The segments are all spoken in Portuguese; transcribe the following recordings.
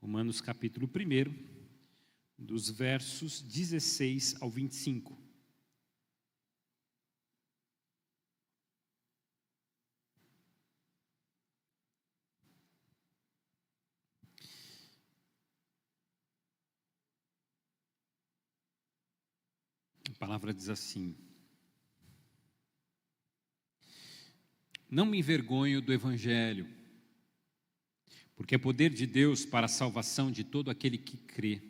Romanos capítulo 1, dos versos 16 ao 25. A palavra diz assim: não me envergonho do Evangelho, porque é poder de Deus para a salvação de todo aquele que crê,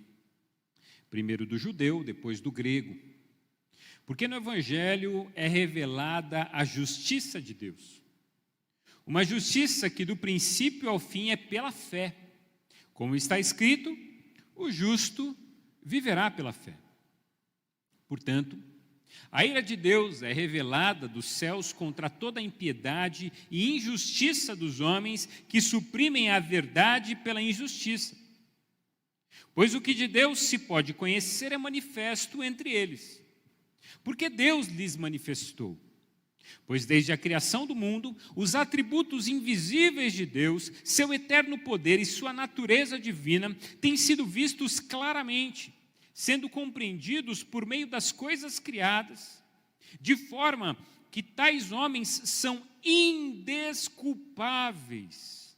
primeiro do judeu, depois do grego. Porque no Evangelho é revelada a justiça de Deus, uma justiça que do princípio ao fim é pela fé. Como está escrito, o justo viverá pela fé. Portanto, a ira de Deus é revelada dos céus contra toda a impiedade e injustiça dos homens que suprimem a verdade pela injustiça. Pois o que de Deus se pode conhecer é manifesto entre eles, porque Deus lhes manifestou. Pois desde a criação do mundo, os atributos invisíveis de Deus, seu eterno poder e sua natureza divina têm sido vistos claramente, sendo compreendidos por meio das coisas criadas, de forma que tais homens são indesculpáveis,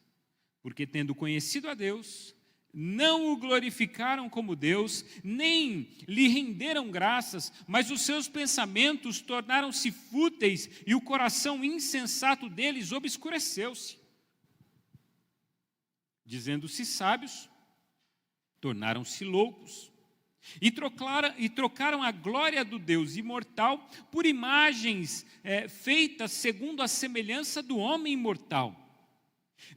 porque tendo conhecido a Deus, não o glorificaram como Deus, nem lhe renderam graças, mas os seus pensamentos tornaram-se fúteis e o coração insensato deles obscureceu-se. Dizendo-se sábios, tornaram-se loucos. E trocaram a glória do Deus imortal por imagens feitas segundo a semelhança do homem imortal,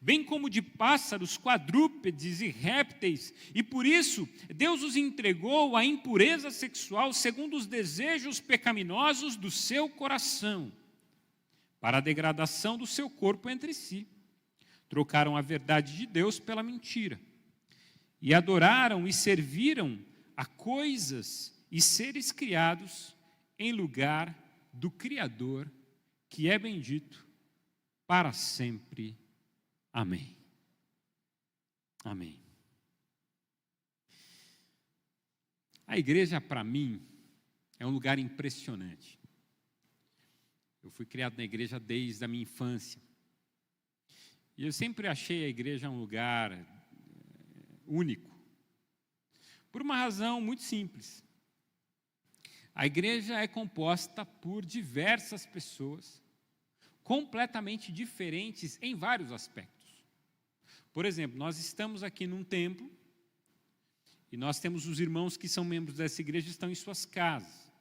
bem como de pássaros, quadrúpedes e répteis, e por isso Deus os entregou à impureza sexual segundo os desejos pecaminosos do seu coração, para a degradação do seu corpo entre si. Trocaram a verdade de Deus pela mentira, e adoraram e serviram a coisas e seres criados em lugar do Criador, que é bendito para sempre. Amém. Amém. A igreja, para mim, é um lugar impressionante. Eu fui criado na igreja desde a minha infância. E eu sempre achei a igreja um lugar único. Por uma razão muito simples. A igreja é composta por diversas pessoas, completamente diferentes em vários aspectos. Por exemplo, nós estamos aqui num templo, e nós temos os irmãos que são membros dessa igreja e estão em suas casas.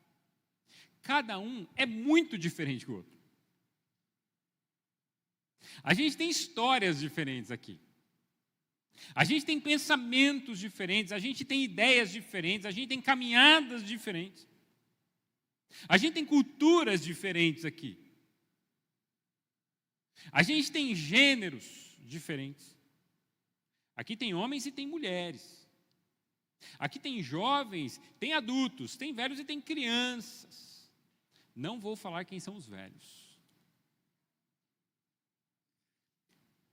Cada um é muito diferente do outro. A gente tem histórias diferentes aqui. A gente tem pensamentos diferentes, a gente tem ideias diferentes, a gente tem caminhadas diferentes. A gente tem culturas diferentes aqui. A gente tem gêneros diferentes. Aqui tem homens e tem mulheres. Aqui tem jovens, tem adultos, tem velhos e tem crianças. Não vou falar quem são os velhos.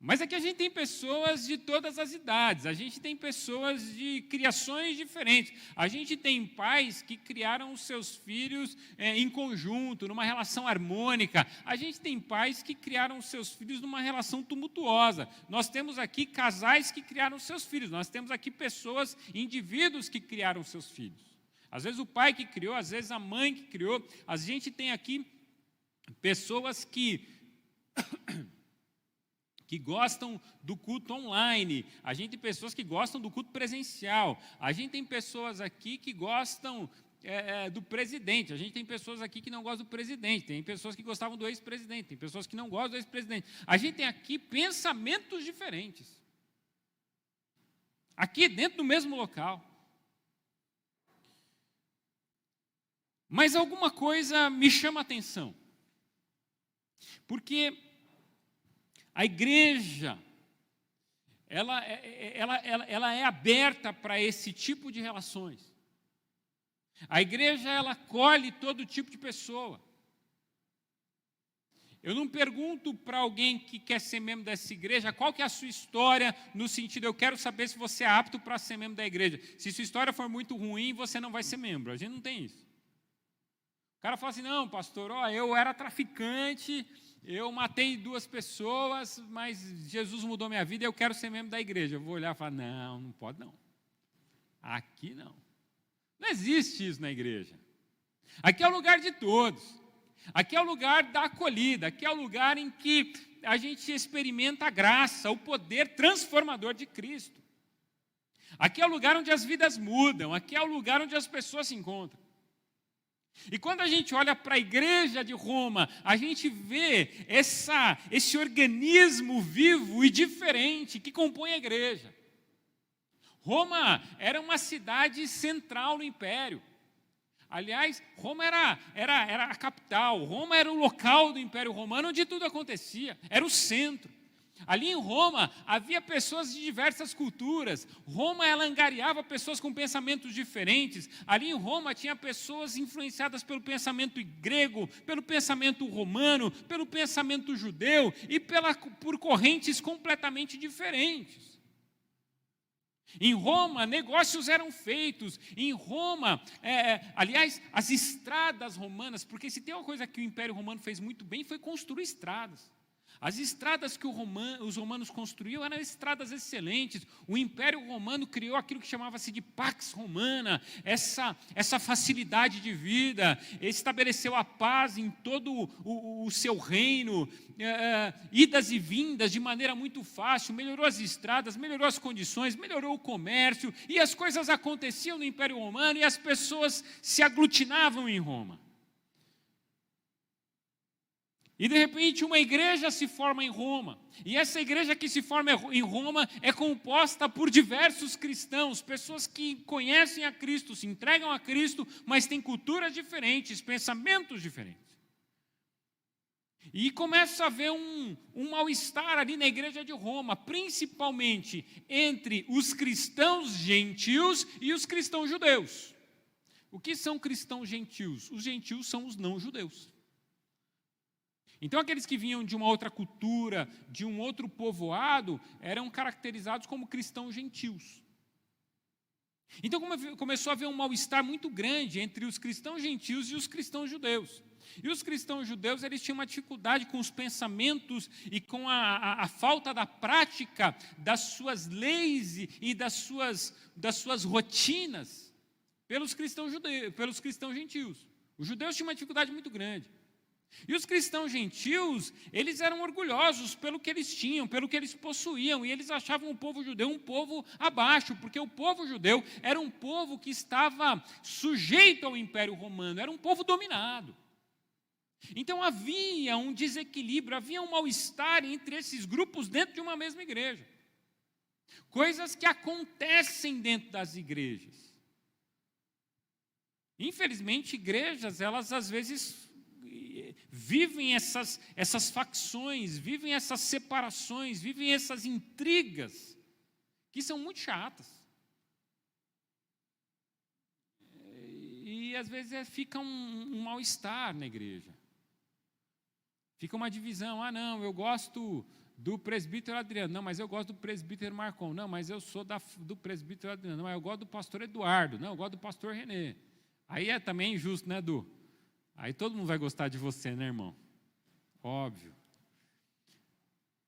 Mas aqui a gente tem pessoas de todas as idades, a gente tem pessoas de criações diferentes, a gente tem pais que criaram os seus filhos em conjunto, numa relação harmônica, a gente tem pais que criaram os seus filhos numa relação tumultuosa, nós temos aqui casais que criaram os seus filhos, nós temos aqui pessoas, indivíduos que criaram os seus filhos. Às vezes o pai que criou, às vezes a mãe que criou, a gente tem aqui pessoas que gostam do culto online, a gente tem pessoas que gostam do culto presencial, a gente tem pessoas aqui que gostam do presidente, a gente tem pessoas aqui que não gostam do presidente, tem pessoas que gostavam do ex-presidente, tem pessoas que não gostam do ex-presidente. A gente tem aqui pensamentos diferentes, aqui dentro do mesmo local. Mas alguma coisa me chama a atenção, porque a igreja, ela é aberta para esse tipo de relações. A igreja, ela acolhe todo tipo de pessoa. Eu não pergunto para alguém que quer ser membro dessa igreja qual que é a sua história, no sentido, eu quero saber se você é apto para ser membro da igreja. Se sua história for muito ruim, você não vai ser membro. A gente não tem isso. O cara fala assim, não, pastor, eu era traficante, eu matei 2 pessoas, mas Jesus mudou minha vida e eu quero ser membro da igreja. Eu vou olhar e falar, não, não pode não. Aqui não. Não existe isso na igreja. Aqui é o lugar de todos. Aqui é o lugar da acolhida, aqui é o lugar em que a gente experimenta a graça, o poder transformador de Cristo. Aqui é o lugar onde as vidas mudam, aqui é o lugar onde as pessoas se encontram. E quando a gente olha para a igreja de Roma, a gente vê esse organismo vivo e diferente que compõe a igreja. Roma era uma cidade central no império. Aliás, Roma era a capital, Roma era o local do Império Romano onde tudo acontecia, era o centro. Ali em Roma havia pessoas de diversas culturas, Roma ela angariava pessoas com pensamentos diferentes, ali em Roma tinha pessoas influenciadas pelo pensamento grego, pelo pensamento romano, pelo pensamento judeu e por correntes completamente diferentes. Em Roma, negócios eram feitos. Em Roma, aliás, as estradas romanas, porque se tem uma coisa que o Império Romano fez muito bem, foi construir estradas. As estradas que os romanos construíam eram estradas excelentes. O Império Romano criou aquilo que chamava-se de Pax Romana, essa facilidade de vida, estabeleceu a paz em todo o seu reino, idas e vindas de maneira muito fácil, melhorou as estradas, melhorou as condições, melhorou o comércio, e as coisas aconteciam no Império Romano e as pessoas se aglutinavam em Roma. E de repente uma igreja se forma em Roma, e essa igreja que se forma em Roma é composta por diversos cristãos, pessoas que conhecem a Cristo, se entregam a Cristo, mas têm culturas diferentes, pensamentos diferentes. E começa a haver um mal-estar ali na igreja de Roma, principalmente entre os cristãos gentios e os cristãos judeus. O que são cristãos gentios? Os gentios são os não-judeus. Então, aqueles que vinham de uma outra cultura, de um outro povoado, eram caracterizados como cristãos gentios. Então, começou a haver um mal-estar muito grande entre os cristãos gentios e os cristãos judeus. E os cristãos judeus, eles tinham uma dificuldade com os pensamentos e com a falta da prática das suas leis e das suas rotinas pelos cristãos gentios. Os judeus tinham uma dificuldade muito grande. E os cristãos gentios, eles eram orgulhosos pelo que eles tinham, pelo que eles possuíam, e eles achavam o povo judeu um povo abaixo, porque o povo judeu era um povo que estava sujeito ao Império Romano, era um povo dominado. Então havia um desequilíbrio, havia um mal-estar entre esses grupos dentro de uma mesma igreja. Coisas que acontecem dentro das igrejas. Infelizmente, igrejas, elas às vezes vivem essas facções, vivem essas separações, vivem essas intrigas, que são muito chatas. E às vezes fica um mal-estar na igreja. Fica uma divisão, não, eu gosto do presbítero Adriano, não, mas eu gosto do presbítero Marcon, não, mas eu sou do presbítero Adriano, não, mas eu gosto do pastor Eduardo, não, eu gosto do pastor Renê. Aí é também injusto, né, Edu? Aí todo mundo vai gostar de você, né, irmão? Óbvio.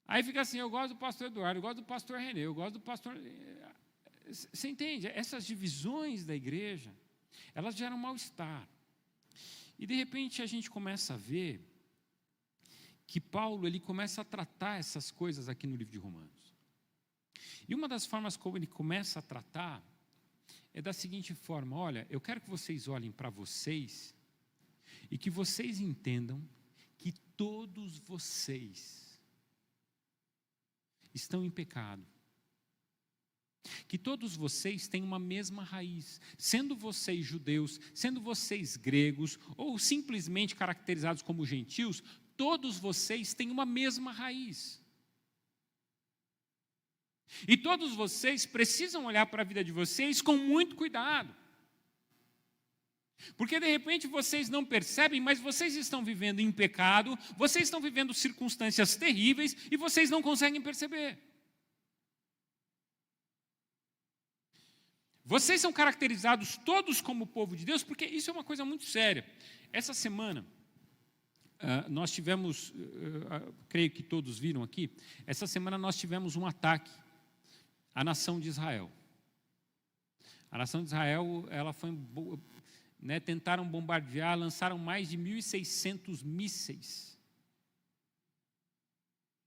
Aí fica assim, eu gosto do pastor Eduardo, eu gosto do pastor Renê, eu gosto do pastor... Você entende? Essas divisões da igreja, elas geram mal-estar. E, de repente, a gente começa a ver que Paulo ele começa a tratar essas coisas aqui no livro de Romanos. E uma das formas como ele começa a tratar é da seguinte forma, olha, eu quero que vocês olhem para vocês e que vocês entendam que todos vocês estão em pecado. Que todos vocês têm uma mesma raiz, sendo vocês judeus, sendo vocês gregos, ou simplesmente caracterizados como gentios, todos vocês têm uma mesma raiz. E todos vocês precisam olhar para a vida de vocês com muito cuidado. Porque de repente vocês não percebem, mas vocês estão vivendo em pecado, vocês estão vivendo circunstâncias terríveis e vocês não conseguem perceber. Vocês são caracterizados todos como povo de Deus, porque isso é uma coisa muito séria. Essa semana, nós tivemos, creio que todos viram aqui, essa semana nós tivemos um ataque à nação de Israel. A nação de Israel, ela foi, tentaram bombardear, lançaram mais de 1.600 mísseis.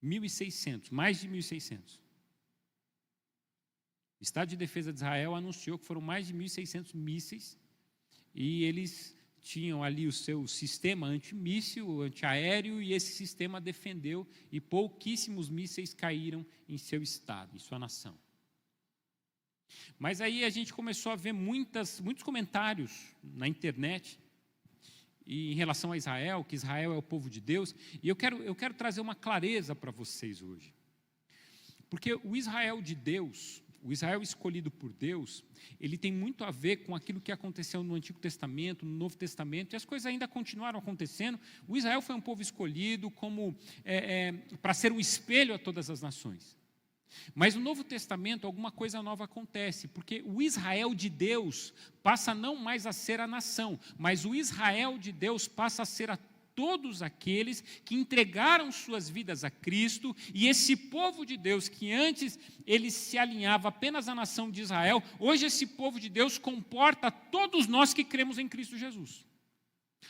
1.600, mais de 1.600. O Estado de Defesa de Israel anunciou que foram mais de 1.600 mísseis e eles tinham ali o seu sistema antimíssil, antiaéreo, e esse sistema defendeu e pouquíssimos mísseis caíram em seu estado, em sua nação. Mas aí a gente começou a ver muitos comentários na internet em relação a Israel, que Israel é o povo de Deus, e eu quero trazer uma clareza para vocês hoje. Porque o Israel de Deus, o Israel escolhido por Deus, ele tem muito a ver com aquilo que aconteceu no Antigo Testamento, no Novo Testamento, e as coisas ainda continuaram acontecendo. O Israel foi um povo escolhido para ser um espelho a todas as nações. Mas no Novo Testamento alguma coisa nova acontece, porque o Israel de Deus passa não mais a ser a nação, mas o Israel de Deus passa a ser a todos aqueles que entregaram suas vidas a Cristo, e esse povo de Deus, que antes ele se alinhava apenas à nação de Israel, hoje esse povo de Deus comporta todos nós que cremos em Cristo Jesus.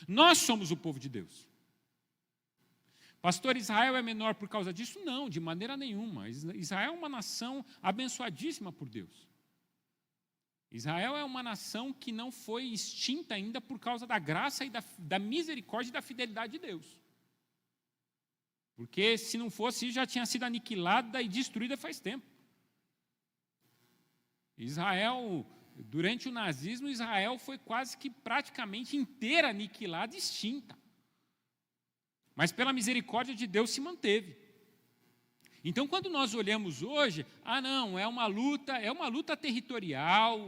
Nós somos o povo de Deus. Pastor, Israel é menor por causa disso? Não, de maneira nenhuma. Israel é uma nação abençoadíssima por Deus. Israel é uma nação que não foi extinta ainda por causa da graça e da misericórdia e da fidelidade de Deus. Porque se não fosse, já tinha sido aniquilada e destruída faz tempo. Israel, durante o nazismo, Israel foi quase que praticamente inteira aniquilada e extinta. Mas pela misericórdia de Deus se manteve. Então, quando nós olhamos hoje, não, é uma luta territorial,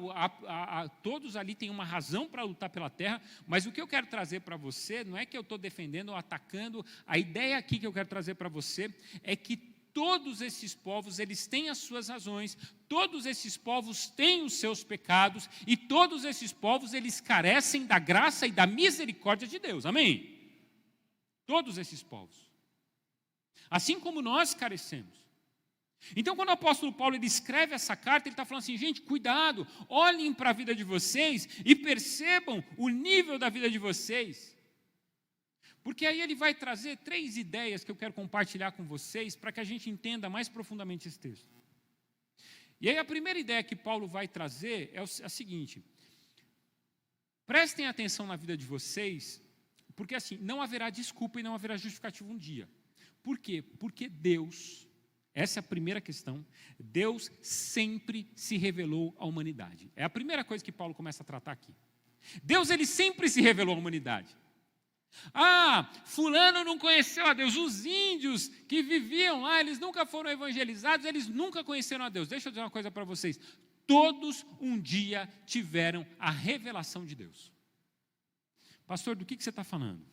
todos ali têm uma razão para lutar pela terra, mas o que eu quero trazer para você, não é que eu estou defendendo ou atacando, a ideia aqui que eu quero trazer para você é que todos esses povos, eles têm as suas razões, todos esses povos têm os seus pecados, e todos esses povos, eles carecem da graça e da misericórdia de Deus, amém? Todos esses povos. Assim como nós carecemos. Então, quando o apóstolo Paulo ele escreve essa carta, ele está falando assim, gente, cuidado, olhem para a vida de vocês e percebam o nível da vida de vocês. Porque aí ele vai trazer 3 ideias que eu quero compartilhar com vocês para que a gente entenda mais profundamente esse texto. E aí a primeira ideia que Paulo vai trazer é a seguinte: prestem atenção na vida de vocês, porque assim, não haverá desculpa e não haverá justificativa um dia. Por quê? Porque Deus, essa é a primeira questão, Deus sempre se revelou à humanidade. É a primeira coisa que Paulo começa a tratar aqui. Deus, ele sempre se revelou à humanidade. Fulano não conheceu a Deus. Os índios que viviam lá, eles nunca foram evangelizados, eles nunca conheceram a Deus. Deixa eu dizer uma coisa para vocês. Todos um dia tiveram a revelação de Deus. Pastor, do que você está falando?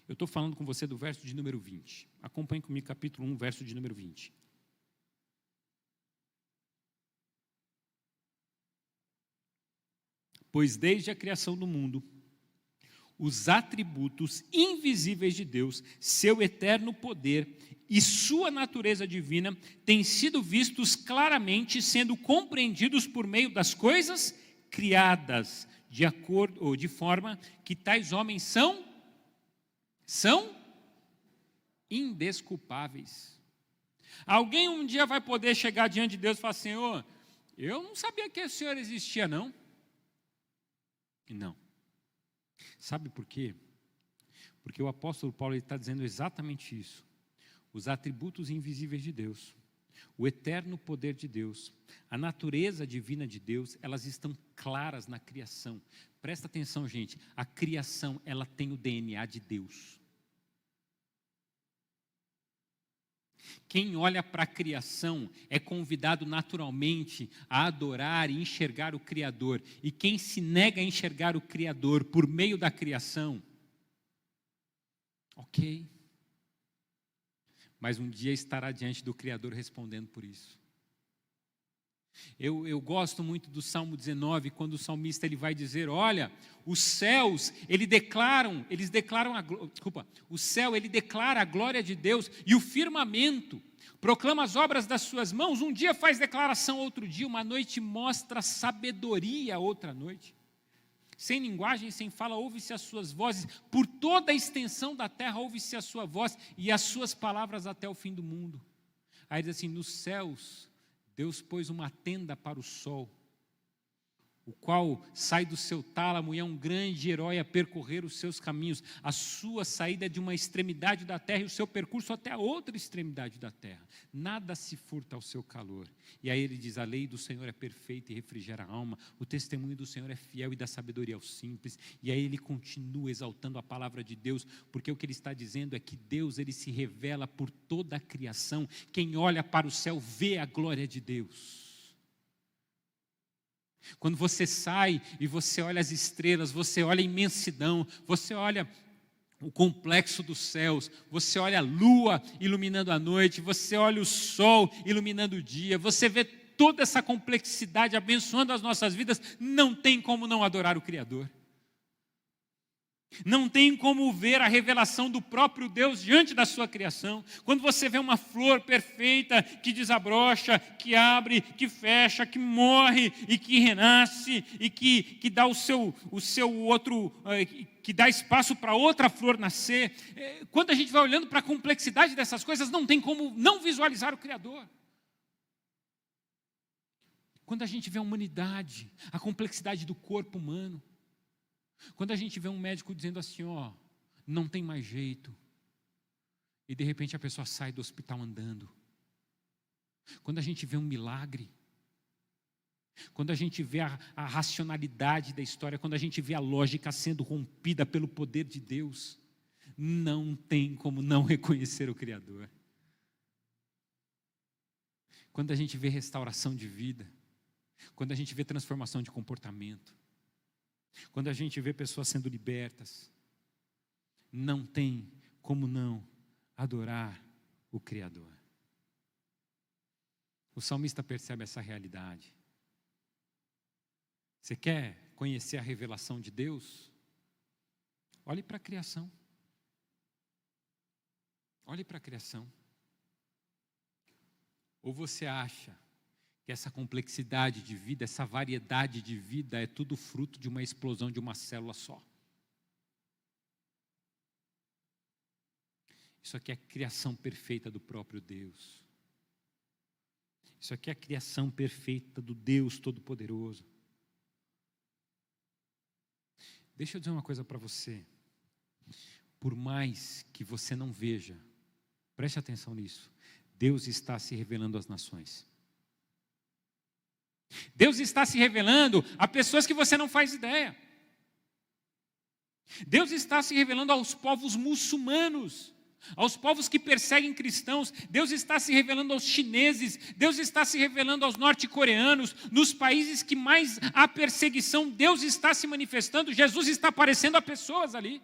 Eu estou falando com você do verso de número 20. Acompanhe comigo capítulo 1, verso de número 20. Pois desde a criação do mundo, os atributos invisíveis de Deus, seu eterno poder e sua natureza divina têm sido vistos claramente, sendo compreendidos por meio das coisas criadas, de acordo ou de forma que tais homens são indesculpáveis. Alguém um dia vai poder chegar diante de Deus e falar: Senhor, eu não sabia que o Senhor existia, não. Não. Sabe por quê? Porque o apóstolo Paulo está dizendo exatamente isso. Os atributos invisíveis de Deus, o eterno poder de Deus, a natureza divina de Deus, elas estão claras na criação. Presta atenção, gente, a criação, ela tem o DNA de Deus. Quem olha para a criação é convidado naturalmente a adorar e enxergar o Criador. E quem se nega a enxergar o Criador por meio da criação, ok. Mas um dia estará diante do Criador respondendo por isso. Eu gosto muito do Salmo 19, quando o salmista ele vai dizer, olha, os céus, o céu ele declara a glória de Deus, e o firmamento proclama as obras das suas mãos. Um dia faz declaração, outro dia, uma noite mostra sabedoria, outra noite. Sem linguagem, sem fala, ouve-se as suas vozes, por toda a extensão da terra ouve-se a sua voz, e as suas palavras até o fim do mundo. Aí diz assim, nos céus, Deus pôs uma tenda para o sol, o qual sai do seu tálamo e é um grande herói a percorrer os seus caminhos. A sua saída é de uma extremidade da terra e o seu percurso até a outra extremidade da terra. Nada se furta ao seu calor. E aí ele diz, a lei do Senhor é perfeita e refrigera a alma. O testemunho do Senhor é fiel e dá sabedoria aos simples. E aí ele continua exaltando a palavra de Deus, porque o que ele está dizendo é que Deus ele se revela por toda a criação. Quem olha para o céu vê a glória de Deus. Quando você sai e você olha as estrelas, você olha a imensidão, você olha o complexo dos céus, você olha a lua iluminando a noite, você olha o sol iluminando o dia, você vê toda essa complexidade abençoando as nossas vidas, não tem como não adorar o Criador. Não tem como ver a revelação do próprio Deus diante da sua criação. Quando você vê uma flor perfeita que desabrocha, que abre, que fecha, que morre e que renasce e que dá o seu outro, que dá espaço para outra flor nascer. Quando a gente vai olhando para a complexidade dessas coisas, não tem como não visualizar o Criador. Quando a gente vê a humanidade, a complexidade do corpo humano, quando a gente vê um médico dizendo assim, ó, não tem mais jeito, e de repente a pessoa sai do hospital andando. Quando a gente vê um milagre, quando a gente vê a racionalidade da história, quando a gente vê a lógica sendo rompida pelo poder de Deus, não tem como não reconhecer o Criador. Quando a gente vê restauração de vida, quando a gente vê transformação de comportamento, quando a gente vê pessoas sendo libertas, não tem como não adorar o Criador. O salmista percebe essa realidade. Você quer conhecer a revelação de Deus? Olhe para a criação. Olhe para a criação. Ou você acha que essa complexidade de vida, essa variedade de vida é tudo fruto de uma explosão de uma célula só? Isso aqui é a criação perfeita do próprio Deus. Isso aqui é a criação perfeita do Deus Todo-Poderoso. Deixa eu dizer uma coisa para você. Por mais que você não veja, preste atenção nisso, Deus está se revelando às nações. Deus está se revelando a pessoas que você não faz ideia. Deus está se revelando aos povos muçulmanos, aos povos que perseguem cristãos. Deus está se revelando aos chineses. Deus está se revelando aos norte-coreanos. Nos países que mais há perseguição, Deus está se manifestando. Jesus está aparecendo a pessoas ali.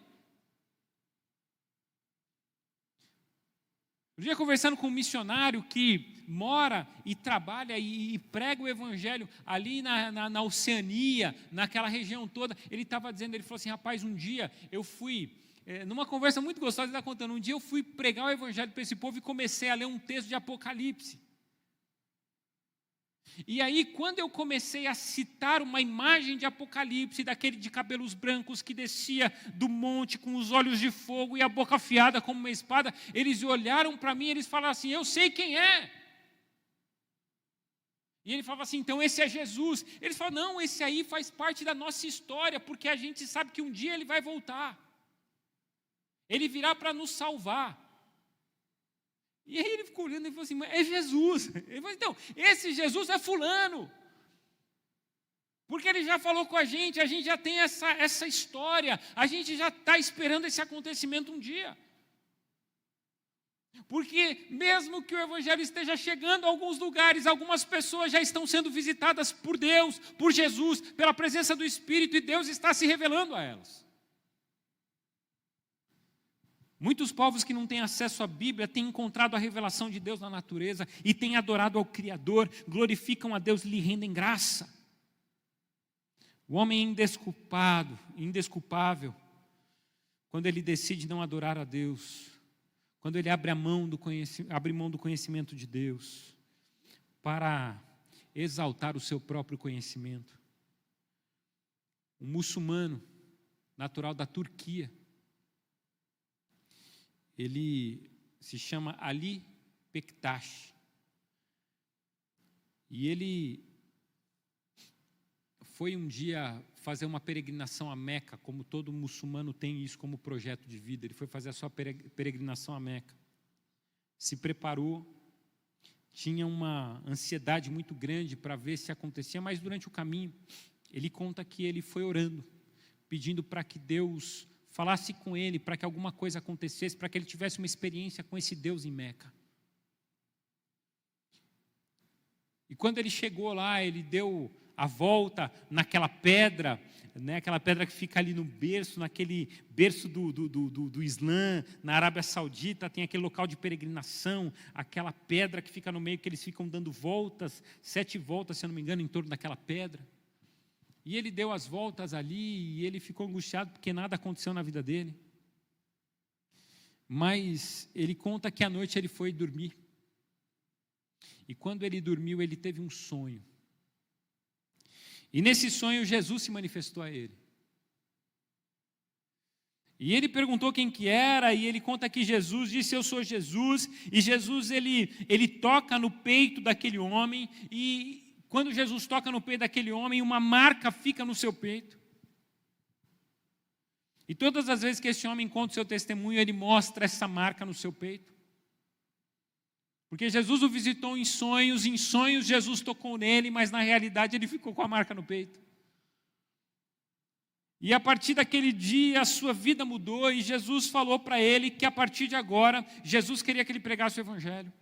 Um dia conversando com um missionário que mora e trabalha e prega o evangelho ali na Oceania, naquela região toda, ele estava dizendo, ele falou assim, rapaz, um dia eu fui, numa conversa muito gostosa, ele está contando, um dia eu fui pregar o evangelho para esse povo e comecei a ler um texto de Apocalipse. E aí, quando eu comecei a citar uma imagem de Apocalipse, daquele de cabelos brancos que descia do monte com os olhos de fogo e a boca afiada como uma espada, eles olharam para mim e eles falaram assim, eu sei quem é. E ele falava assim, então esse é Jesus. Eles falaram, não, esse aí faz parte da nossa história, porque a gente sabe que um dia ele vai voltar. Ele virá para nos salvar. E aí ele ficou olhando e falou assim, é Jesus. Ele falou, então, esse Jesus é fulano. Porque ele já falou com a gente já tem essa história, a gente já está esperando esse acontecimento um dia. Porque mesmo que o evangelho esteja chegando a alguns lugares, algumas pessoas já estão sendo visitadas por Deus, por Jesus, pela presença do Espírito, e Deus está se revelando a elas. Muitos povos que não têm acesso à Bíblia têm encontrado a revelação de Deus na natureza e têm adorado ao Criador, glorificam a Deus e lhe rendem graça. O homem é indesculpável, quando ele decide não adorar a Deus, quando ele abre mão do conhecimento de Deus para exaltar o seu próprio conhecimento. Um muçulmano, natural da Turquia, ele se chama Ali Bektaş, e ele foi um dia fazer uma peregrinação a Meca, como todo muçulmano tem isso como projeto de vida. Ele foi fazer a sua peregrinação a Meca. Se preparou, tinha uma ansiedade muito grande para ver se acontecia, mas durante o caminho, ele conta que ele foi orando, pedindo para que Deus falasse com ele, para que alguma coisa acontecesse, para que ele tivesse uma experiência com esse Deus em Meca. E quando ele chegou lá, ele deu a volta naquela pedra, né, aquela pedra que fica ali no berço, naquele berço do Islã, na Arábia Saudita, tem aquele local de peregrinação, aquela pedra que fica no meio, que eles ficam dando voltas, 7 voltas, se eu não me engano, em torno daquela pedra. E ele deu as voltas ali, e ele ficou angustiado, porque nada aconteceu na vida dele. Mas ele conta que à noite ele foi dormir. E quando ele dormiu, ele teve um sonho. E nesse sonho, Jesus se manifestou a ele. E ele perguntou quem que era, e ele conta que Jesus disse: eu sou Jesus. E Jesus, ele toca no peito daquele homem, e quando Jesus toca no peito daquele homem, uma marca fica no seu peito. E todas as vezes que esse homem conta o seu testemunho, ele mostra essa marca no seu peito. Porque Jesus o visitou em sonhos Jesus tocou nele, mas na realidade ele ficou com a marca no peito. E a partir daquele dia a sua vida mudou, e Jesus falou para ele que a partir de agora, Jesus queria que ele pregasse o evangelho.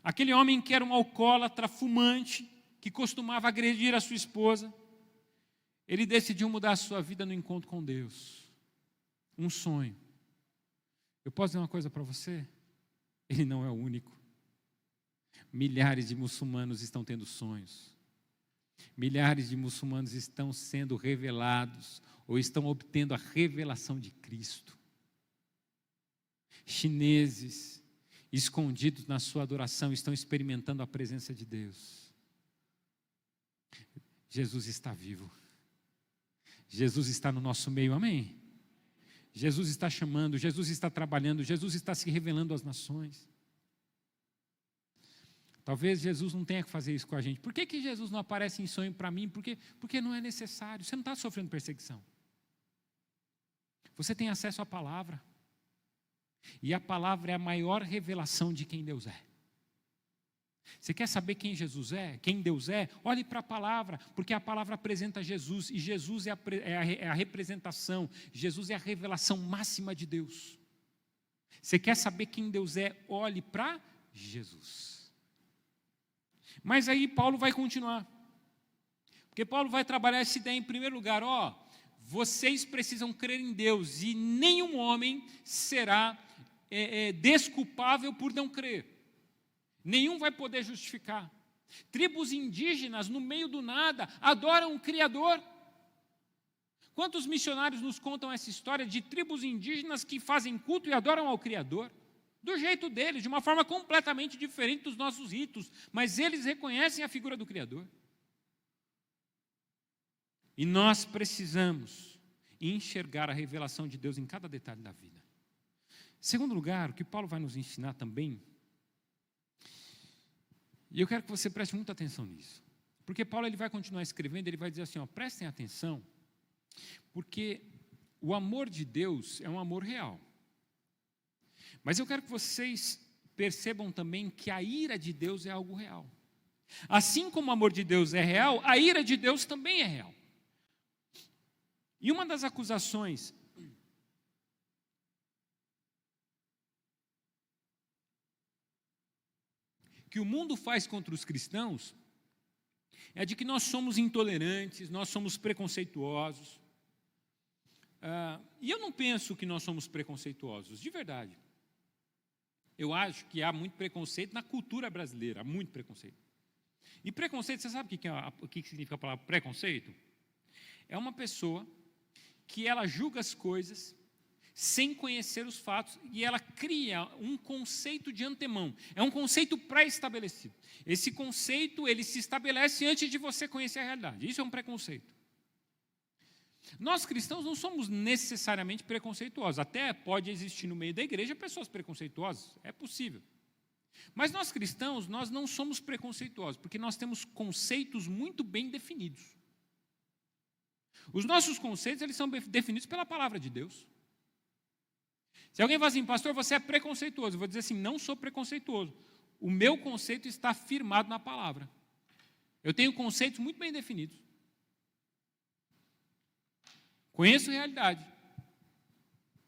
Aquele homem que era um alcoólatra, fumante, que costumava agredir a sua esposa, ele decidiu mudar a sua vida no encontro com Deus. Um sonho. Eu posso dizer uma coisa para você? Ele não é o único. Milhares de muçulmanos estão tendo sonhos. Milhares de muçulmanos estão sendo revelados ou estão obtendo a revelação de Cristo. Chineses, escondidos na sua adoração, estão experimentando a presença de Deus. Jesus está vivo. Jesus está no nosso meio, amém? Jesus está chamando, Jesus está trabalhando, Jesus está se revelando às nações. Talvez Jesus não tenha que fazer isso com a gente. Por que Jesus não aparece em sonho para mim? Porque não é necessário. Você não está sofrendo perseguição. Você tem acesso à palavra. E a palavra é a maior revelação de quem Deus é. Você quer saber quem Jesus é? Quem Deus é? Olhe para a palavra, porque a palavra apresenta Jesus, e Jesus é a representação, Jesus é a revelação máxima de Deus. Você quer saber quem Deus é? Olhe para Jesus. Mas aí Paulo vai continuar, porque Paulo vai trabalhar essa ideia em primeiro lugar. Vocês precisam crer em Deus, e nenhum homem será desculpável por não crer. Nenhum vai poder justificar. Tribos indígenas, no meio do nada, adoram o Criador. Quantos missionários nos contam essa história de tribos indígenas que fazem culto e adoram ao Criador? Do jeito deles, de uma forma completamente diferente dos nossos ritos, mas eles reconhecem a figura do Criador. E nós precisamos enxergar a revelação de Deus em cada detalhe da vida. Segundo lugar, o que Paulo vai nos ensinar também, e eu quero que você preste muita atenção nisso, porque Paulo ele vai continuar escrevendo, ele vai dizer assim, prestem atenção, porque o amor de Deus é um amor real. Mas eu quero que vocês percebam também que a ira de Deus é algo real. Assim como o amor de Deus é real, a ira de Deus também é real. E uma das acusações que o mundo faz contra os cristãos é de que nós somos intolerantes, nós somos preconceituosos. E eu não penso que nós somos preconceituosos, de verdade. Eu acho que há muito preconceito na cultura brasileira, há muito preconceito. E preconceito, você sabe o que significa a palavra preconceito? É uma pessoa que ela julga as coisas sem conhecer os fatos e ela cria um conceito de antemão. É um conceito pré-estabelecido. Esse conceito, ele se estabelece antes de você conhecer a realidade. Isso é um preconceito. Nós cristãos não somos necessariamente preconceituosos. Até pode existir no meio da igreja pessoas preconceituosas. É possível. Mas nós cristãos, nós não somos preconceituosos, porque nós temos conceitos muito bem definidos. Os nossos conceitos, eles são definidos pela palavra de Deus. Se alguém fala assim, pastor, você é preconceituoso, eu vou dizer assim, não sou preconceituoso. O meu conceito está firmado na palavra. Eu tenho conceitos muito bem definidos. Conheço realidade.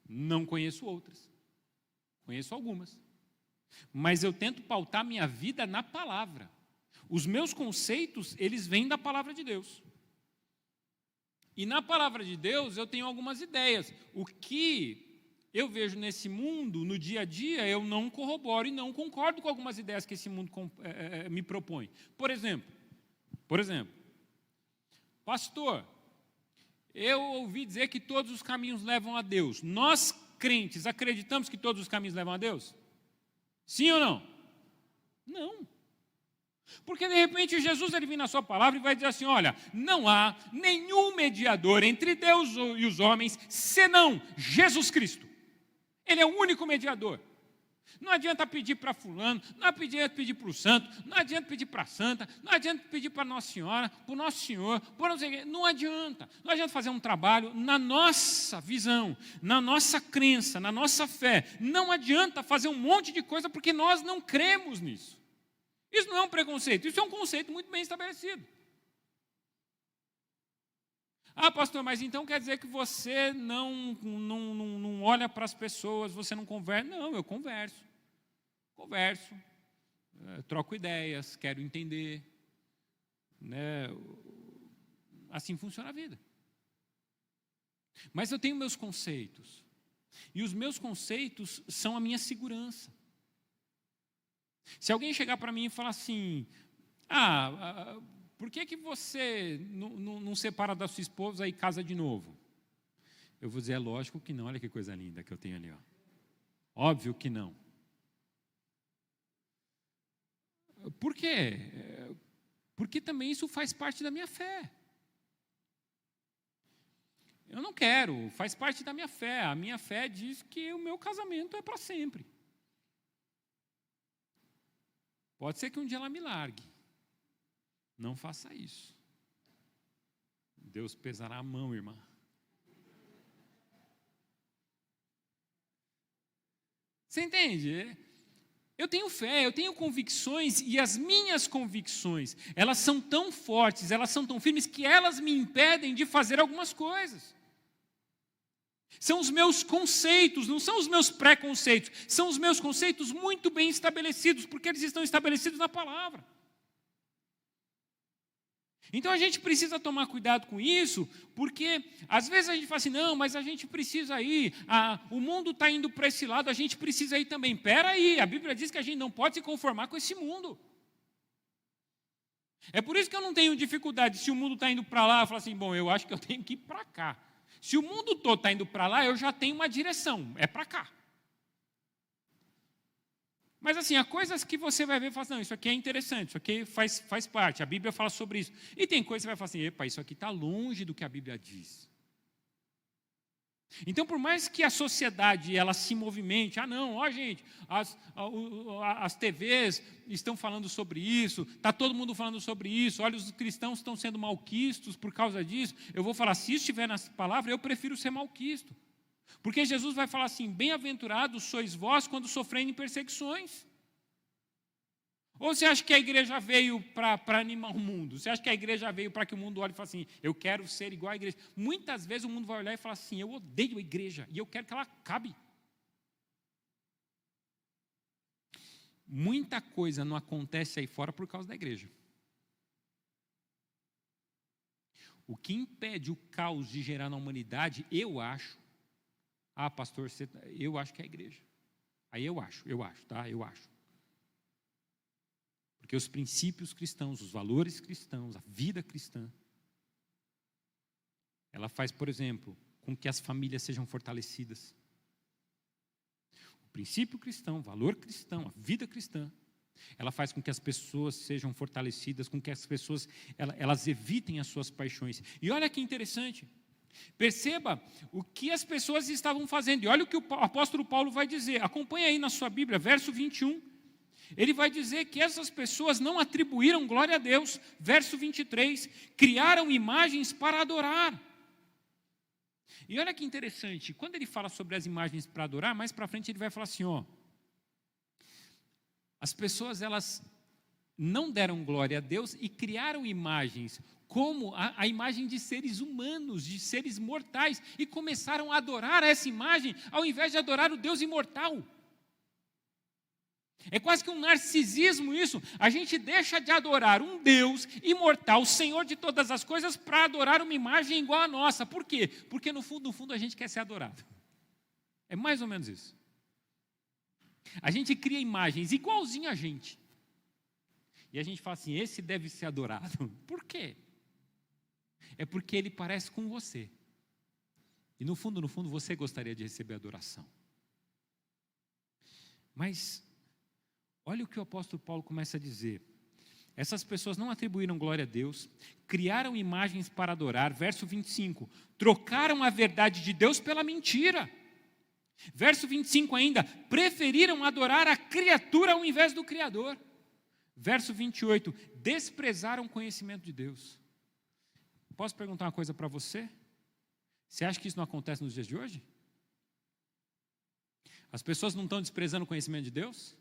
Não conheço outras. Conheço algumas. Mas eu tento pautar minha vida na palavra. Os meus conceitos, eles vêm da palavra de Deus. E na palavra de Deus eu tenho algumas ideias. O que eu vejo nesse mundo, no dia a dia, eu não corroboro e não concordo com algumas ideias que esse mundo me propõe. Por exemplo, pastor, eu ouvi dizer que todos os caminhos levam a Deus. Nós, crentes, acreditamos que todos os caminhos levam a Deus? Sim ou não? Não. Porque, de repente, Jesus ele vem na sua palavra e vai dizer assim, olha, não há nenhum mediador entre Deus e os homens, senão Jesus Cristo. Ele é o único mediador. Não adianta pedir para fulano, não adianta pedir para o santo, não adianta pedir para a santa, não adianta pedir para Nossa Senhora, para o Nosso Senhor, para não sei o quê. Não adianta. Não adianta fazer um trabalho na nossa visão, na nossa crença, na nossa fé. Não adianta fazer um monte de coisa porque nós não cremos nisso. Isso não é um preconceito, isso é um conceito muito bem estabelecido. Ah, pastor, mas então quer dizer que você não olha para as pessoas, você não conversa? Não, eu converso, troco ideias, quero entender. Né? Assim funciona a vida. Mas eu tenho meus conceitos, e os meus conceitos são a minha segurança. Se alguém chegar para mim e falar assim, por que você não separa da sua esposa e casa de novo? Eu vou dizer, é lógico que não, olha que coisa linda que eu tenho ali. Ó. Óbvio que não. Por quê? Porque também isso faz parte da minha fé. Eu não quero, faz parte da minha fé. A minha fé diz que o meu casamento é para sempre. Pode ser que um dia ela me largue. Não faça isso. Deus pesará a mão, irmã. Você entende? Eu tenho fé, eu tenho convicções, e as minhas convicções, elas são tão fortes, elas são tão firmes, que elas me impedem de fazer algumas coisas. São os meus conceitos, não são os meus preconceitos, são os meus conceitos muito bem estabelecidos, porque eles estão estabelecidos na palavra. Então a gente precisa tomar cuidado com isso, porque às vezes a gente fala assim, não, mas a gente precisa ir, o mundo está indo para esse lado, a gente precisa ir também. Espera aí, a Bíblia diz que a gente não pode se conformar com esse mundo. É por isso que eu não tenho dificuldade, se o mundo está indo para lá, eu falo assim, bom, eu acho que eu tenho que ir para cá. Se o mundo todo está indo para lá, eu já tenho uma direção, é para cá. Mas assim, há coisas que você vai ver e fala assim, não, isso aqui é interessante, isso aqui faz parte, a Bíblia fala sobre isso. E tem coisas que você vai falar assim, epa, isso aqui está longe do que a Bíblia diz. Então, por mais que a sociedade ela se movimente, não, ó gente, as TVs estão falando sobre isso, está todo mundo falando sobre isso, olha, os cristãos estão sendo malquistos por causa disso. Eu vou falar, se estiver na palavra, eu prefiro ser malquisto. Porque Jesus vai falar assim, bem-aventurados sois vós quando sofrerem perseguições. Ou você acha que a igreja veio para animar o mundo? Você acha que a igreja veio para que o mundo olhe e fale assim, eu quero ser igual à igreja? Muitas vezes o mundo vai olhar e falar assim, eu odeio a igreja e eu quero que ela acabe. muita coisa não acontece aí fora por causa da igreja. O que impede o caos de gerar na humanidade, eu acho, pastor, eu acho que é a igreja. Aí eu acho, tá? Eu acho. Porque os princípios cristãos, os valores cristãos, a vida cristã, ela faz, por exemplo, com que as famílias sejam fortalecidas. O princípio cristão, o valor cristão, a vida cristã, ela faz com que as pessoas sejam fortalecidas, com que as pessoas elas evitem as suas paixões. E olha que interessante, perceba o que as pessoas estavam fazendo. E olha o que o apóstolo Paulo vai dizer. Acompanha aí na sua Bíblia, verso 21. Ele vai dizer que essas pessoas não atribuíram glória a Deus. Verso 23, criaram imagens para adorar. E olha que interessante, quando ele fala sobre as imagens para adorar, mais para frente ele vai falar assim, as pessoas elas não deram glória a Deus e criaram imagens, como a imagem de seres humanos, de seres mortais, e começaram a adorar essa imagem, ao invés de adorar o Deus imortal. É quase que um narcisismo isso. A gente deixa de adorar um Deus imortal, Senhor de todas as coisas, para adorar uma imagem igual à nossa. Por quê? Porque no fundo a gente quer ser adorado. É mais ou menos isso. A gente cria imagens igualzinho a gente. E a gente fala assim, esse deve ser adorado. Por quê? É porque ele parece com você. E no fundo, você gostaria de receber adoração. Mas olha o que o apóstolo Paulo começa a dizer. Essas pessoas não atribuíram glória a Deus, criaram imagens para adorar. Verso 25, trocaram a verdade de Deus pela mentira. Verso 25 ainda, preferiram adorar a criatura ao invés do Criador. Verso 28, desprezaram o conhecimento de Deus. Posso perguntar uma coisa para você? Você acha que isso não acontece nos dias de hoje? As pessoas não estão desprezando o conhecimento de Deus?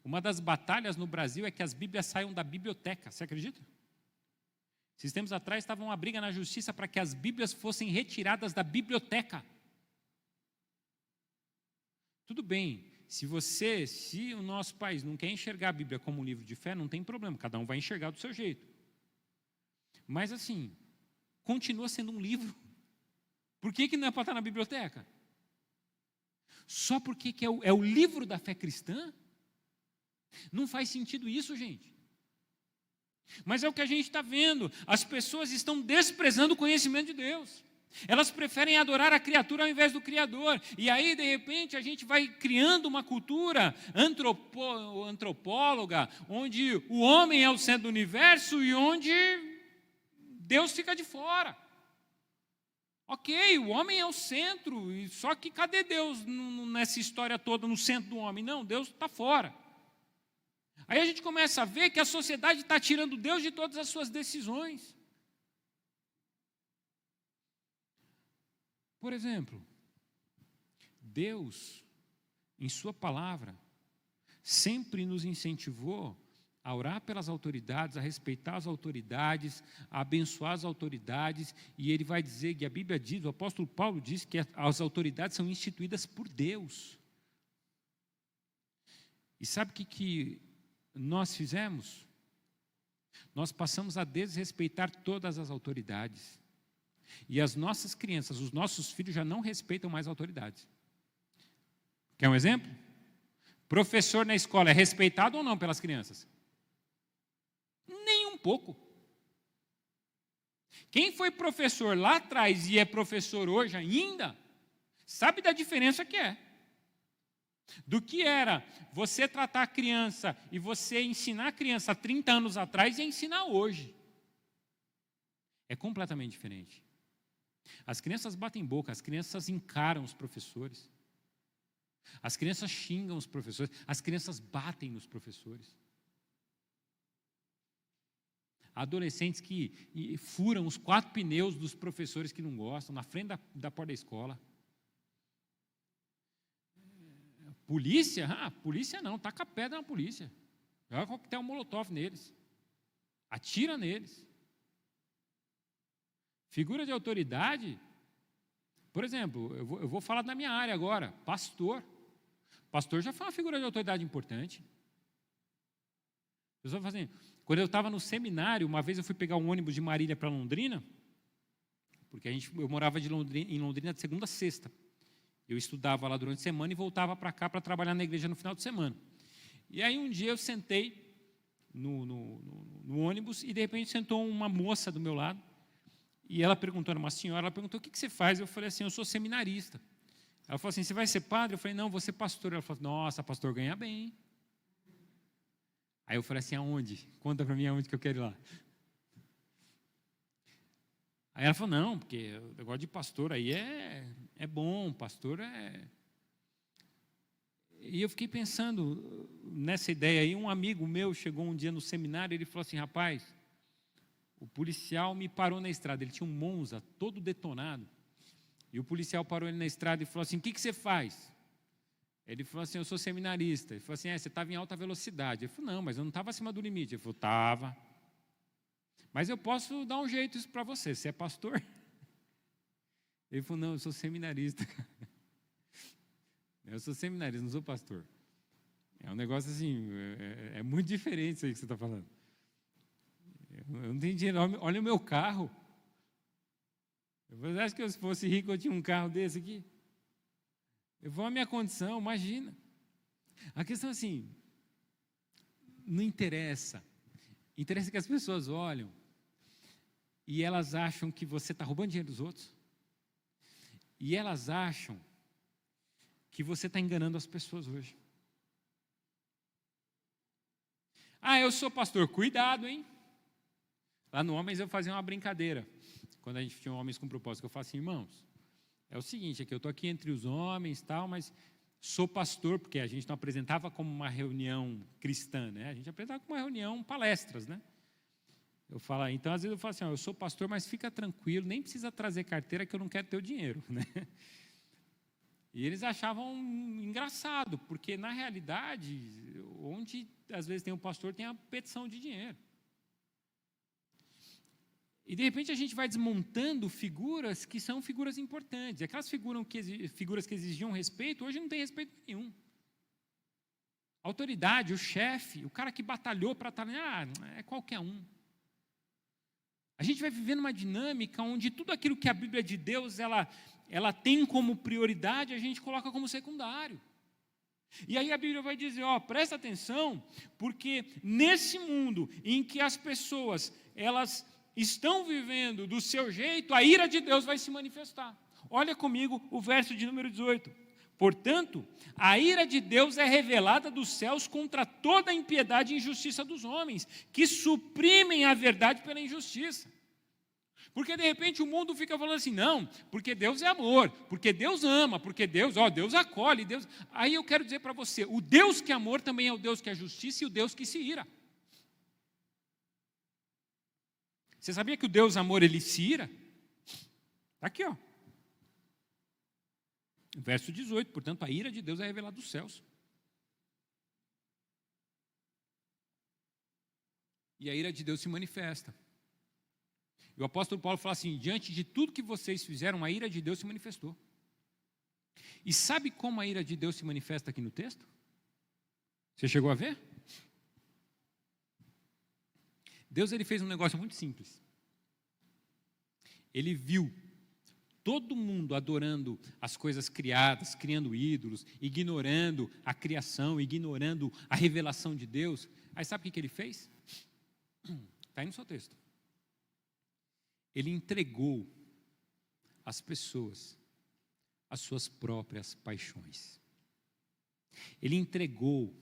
Uma das batalhas no Brasil é que as Bíblias saiam da biblioteca, você acredita? Esses tempos atrás estava uma briga na justiça para que as Bíblias fossem retiradas da biblioteca. Tudo bem, se o nosso país não quer enxergar a Bíblia como um livro de fé, não tem problema, cada um vai enxergar do seu jeito. Mas assim, continua sendo um livro. Por que não é para estar na biblioteca? Só porque que é o livro da fé cristã? Não faz sentido isso, gente. Mas é o que a gente está vendo. As pessoas estão desprezando o conhecimento de Deus. Elas preferem adorar a criatura ao invés do Criador. E aí, de repente, a gente vai criando uma cultura antropóloga, onde o homem é o centro do universo e onde Deus fica de fora. Ok, o homem é o centro, só que cadê Deus nessa história toda, no centro do homem? Não, Deus está fora. Aí a gente começa a ver que a sociedade está tirando Deus de todas as suas decisões. Por exemplo, Deus, em sua palavra, sempre nos incentivou a orar pelas autoridades, a respeitar as autoridades, a abençoar as autoridades, e ele vai dizer, que a Bíblia diz, o apóstolo Paulo diz que as autoridades são instituídas por Deus. E sabe o que nós fizemos? Nós passamos a desrespeitar todas as autoridades. E as nossas crianças, os nossos filhos já não respeitam mais autoridades. Quer um exemplo? Professor na escola é respeitado ou não pelas crianças? Nem um pouco. Quem foi professor lá atrás e é professor hoje ainda, sabe da diferença que é. Do que era você tratar a criança e você ensinar a criança há 30 anos atrás e ensinar hoje. É completamente diferente. As crianças batem boca, as crianças encaram os professores. As crianças xingam os professores, as crianças batem nos professores. Adolescentes que furam os 4 pneus dos professores que não gostam, na frente da porta da escola. Polícia? Polícia não, taca pedra na polícia. Joga coquetel molotov neles. Atira neles. Figura de autoridade, por exemplo, eu vou falar da minha área agora, pastor. Pastor já foi uma figura de autoridade importante. Eu só fazendo. Quando eu estava no seminário, uma vez eu fui pegar um ônibus de Marília para Londrina, porque eu morava em Londrina de segunda a sexta. Eu estudava lá durante a semana e voltava para cá para trabalhar na igreja no final de semana. E aí um dia eu sentei no ônibus e de repente sentou uma moça do meu lado e ela perguntou, era uma senhora, ela perguntou, o que você faz? Eu falei assim, eu sou seminarista. Ela falou assim, você vai ser padre? Eu falei, não, vou ser pastor. Ela falou, nossa, pastor ganha bem, hein? Aí eu falei assim, aonde? Conta para mim aonde que eu quero ir lá. Aí ela falou, não, porque o negócio de pastor aí é bom, pastor é... E eu fiquei pensando nessa ideia aí, um amigo meu chegou um dia no seminário, ele falou assim, rapaz, o policial me parou na estrada, ele tinha um Monza todo detonado, e o policial parou ele na estrada e falou assim, o que você faz? Ele falou assim, eu sou seminarista. Ele falou assim, você estava em alta velocidade. Ele falou, não, mas eu não estava acima do limite. Ele falou, estava. Mas eu posso dar um jeito isso para você é pastor? Ele falou, não, eu sou seminarista. Eu sou seminarista, não sou pastor. É um negócio assim, é muito diferente isso aí que você está falando. Eu não tenho dinheiro, olha o meu carro. Você acha que se fosse rico eu tinha um carro desse aqui? Eu vou à minha condição, imagina. A questão é assim, não interessa. Interessa que as pessoas olham e elas acham que você está roubando dinheiro dos outros. E elas acham que você está enganando as pessoas hoje. Ah, eu sou pastor, cuidado, hein? Lá no Homens eu fazia uma brincadeira. Quando a gente tinha Homens com Propósito, eu falo assim, irmãos, é o seguinte, é que eu estou aqui entre os homens, tal, mas sou pastor, porque a gente não apresentava como uma reunião cristã, né? A gente apresentava como uma reunião, palestras, né? Eu falo, então às vezes eu falo assim, eu sou pastor, mas fica tranquilo, nem precisa trazer carteira que eu não quero teu dinheiro, né? E eles achavam engraçado, porque na realidade, onde às vezes tem um pastor, tem a petição de dinheiro. E, de repente, a gente vai desmontando figuras que são figuras importantes. Aquelas figuras que exigiam respeito, hoje não tem respeito nenhum. A autoridade, o chefe, o cara que batalhou para estar... é qualquer um. A gente vai vivendo uma dinâmica onde tudo aquilo que a Bíblia de Deus ela tem como prioridade, a gente coloca como secundário. E aí a Bíblia vai dizer, presta atenção, porque nesse mundo em que as pessoas, elas estão vivendo do seu jeito, a ira de Deus vai se manifestar. Olha comigo o verso de número 18. Portanto, a ira de Deus é revelada dos céus contra toda a impiedade e injustiça dos homens, que suprimem a verdade pela injustiça. Porque, de repente, o mundo fica falando assim, não, porque Deus é amor, porque Deus ama, porque Deus acolhe, Deus... Aí eu quero dizer para você, o Deus que é amor também é o Deus que é justiça e o Deus que se ira. Você sabia que o Deus amor, ele se ira? Está aqui, Verso 18, portanto, a ira de Deus é revelada dos céus. E a ira de Deus se manifesta. E o apóstolo Paulo fala assim, diante de tudo que vocês fizeram, a ira de Deus se manifestou. E sabe como a ira de Deus se manifesta aqui no texto? Você chegou a ver? Deus ele fez um negócio muito simples. Ele viu todo mundo adorando as coisas criadas, criando ídolos, ignorando a criação, ignorando a revelação de Deus. Aí sabe o que ele fez? Está aí no seu texto. Ele entregou às pessoas as suas próprias paixões. Ele entregou.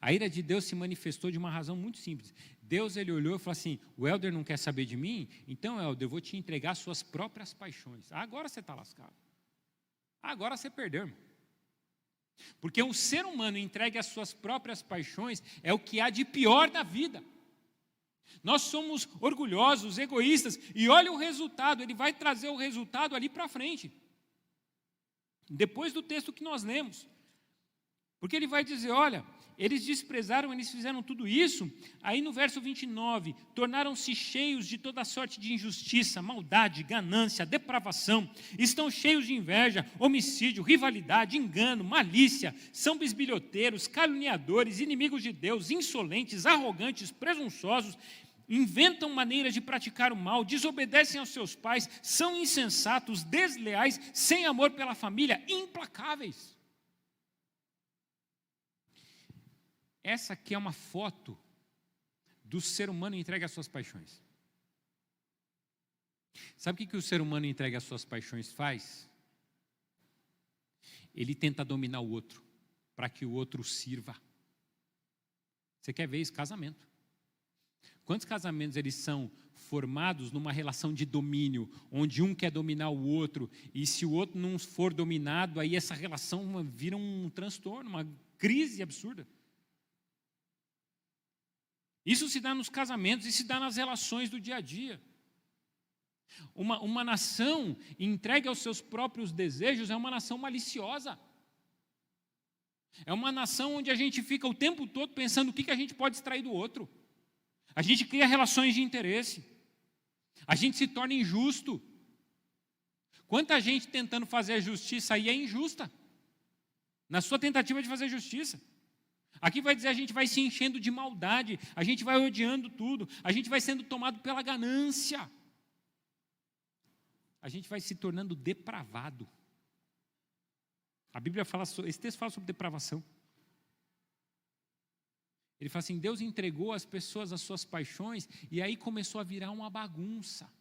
A ira de Deus se manifestou de uma razão muito simples. Deus ele olhou e falou assim, o Helder não quer saber de mim? Então, Helder, eu vou te entregar as suas próprias paixões. Agora você está lascado. Agora você perdeu, irmão. Porque um ser humano entregue as suas próprias paixões é o que há de pior na vida. Nós somos orgulhosos, egoístas, e olha o resultado, ele vai trazer o resultado ali para frente. Depois do texto que nós lemos. Porque ele vai dizer, olha, eles desprezaram, eles fizeram tudo isso. Aí no verso 29, tornaram-se cheios de toda sorte de injustiça, maldade, ganância, depravação. Estão cheios de inveja, homicídio, rivalidade, engano, malícia. São bisbilhoteiros, caluniadores, inimigos de Deus, insolentes, arrogantes, presunçosos. Inventam maneiras de praticar o mal, desobedecem aos seus pais, são insensatos, desleais, sem amor pela família, implacáveis. Essa aqui é uma foto do ser humano entregue às suas paixões. Sabe o que o ser humano entregue às suas paixões faz? Ele tenta dominar o outro, para que o outro sirva. Você quer ver isso? Casamento. Quantos casamentos eles são formados numa relação de domínio, onde um quer dominar o outro, e se o outro não for dominado, aí essa relação vira um transtorno, uma crise absurda. Isso se dá nos casamentos e se dá nas relações do dia a dia. Uma nação entregue aos seus próprios desejos é uma nação maliciosa. É uma nação onde a gente fica o tempo todo pensando o que a gente pode extrair do outro. A gente cria relações de interesse. A gente se torna injusto. Quanta gente tentando fazer a justiça aí é injusta. Na sua tentativa de fazer justiça. Aqui vai dizer, a gente vai se enchendo de maldade, a gente vai odiando tudo, a gente vai sendo tomado pela ganância. A gente vai se tornando depravado. A Bíblia fala, esse texto fala sobre depravação. Ele fala assim, Deus entregou às pessoas as suas paixões, e aí começou a virar uma bagunça.